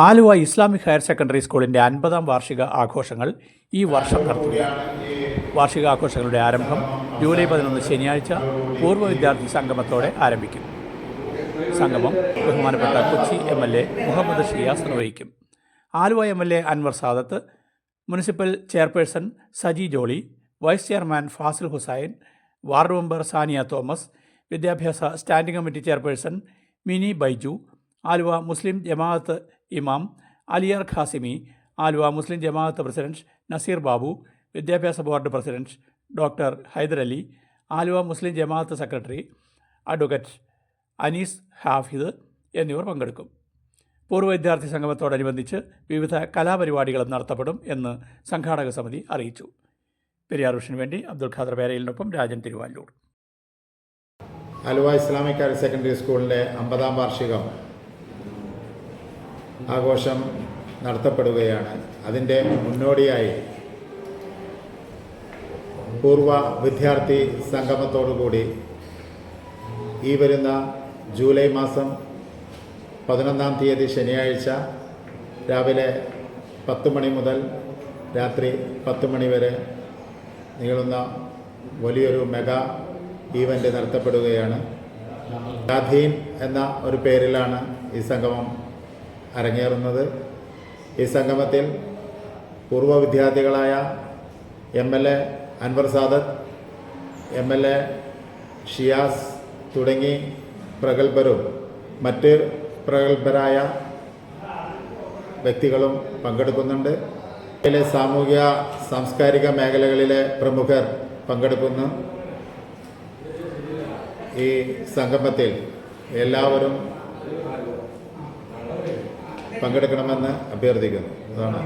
Aluva Islamic higher secondary സ്കൂളിൻ്റെ 50-ാം വാർഷിക ആഘോഷങ്ങൾ ഈ വർഷം നടത്തുകയാണ്. വാർഷികാഘോഷങ്ങളുടെ ആരംഭം ജൂലൈ 11 ശനിയാഴ്ച പൂർവ്വ വിദ്യാർത്ഥി സംഗമത്തോടെ ആരംഭിക്കും. സംഗമം ബഹുമാനപ്പെട്ട കൊച്ചി MLA മുഹമ്മദ് ഷിയാസ് നിർവഹിക്കും. Aluva MLA Anwar Sadath, municipal chairperson Saji Jolly, vice chairman Fazil Hussain, ward member Sania Thomas, വിദ്യാഭ്യാസ standing committee chairperson Mini Baiju, Aluva Muslim Jamaath ഇമാം അലിയാർ ഖാസിമി, ആലുവ മുസ്ലിം ജമാഅത്ത് പ്രസിഡന്റ് നസീർ ബാബു, വിദ്യാഭ്യാസ board president doctor Haider Ali, Aluva Muslim Jamaath secretary advocate Anees Hafid എന്നിവർ പങ്കെടുക്കും. പൂർവ്വ വിദ്യാർത്ഥി സംഗമത്തോടനുബന്ധിച്ച് വിവിധ കലാപരിപാടികളും നടത്തപ്പെടും എന്ന് സംഘാടക സമിതി അറിയിച്ചു. പെരിയാർ വിഷന് വേണ്ടി അബ്ദുൽ ഖാദർ പേരയിലിനൊപ്പം Rajan Thiruvaloor. Aluva Islamic higher secondary സ്കൂളിൻ്റെ 50-ാം വാർഷികം ആഘോഷം നടത്തപ്പെടുകയാണ്. അതിൻ്റെ മുന്നോടിയായി പൂർവ്വ വിദ്യാർത്ഥി സംഗമത്തോടുകൂടി ഈ വരുന്ന ജൂലൈ മാസം 11-ാം തീയതി ശനിയാഴ്ച രാവിലെ 10 മണി മുതൽ രാത്രി 10 മണി വരെ നീളുന്ന വലിയൊരു മെഗാ ഈവൻ്റ് നടത്തപ്പെടുകയാണ്. ഷാധീൻ എന്ന ഒരു പേരിലാണ് ഈ സംഗമം അരങ്ങേറുന്നത്. ഈ സംഗമത്തിൽ പൂർവ്വ വിദ്യാർത്ഥികളായ MLA അൻവർ സാദത്ത്, MLA ഷിയാസ് തുടങ്ങി പ്രഗത്ഭരും മറ്റ് പ്രഗത്ഭരായ വ്യക്തികളും പങ്കെടുക്കുന്നുണ്ട്. ഇതിലെ സാമൂഹിക സാംസ്കാരിക മേഖലകളിലെ പ്രമുഖർ പങ്കെടുക്കുന്നു. ഈ സംഗമത്തിൽ എല്ലാവരും പങ്കെടുക്കണമെന്ന് അഭ്യർത്ഥിക്കുന്നു. അതാണ്.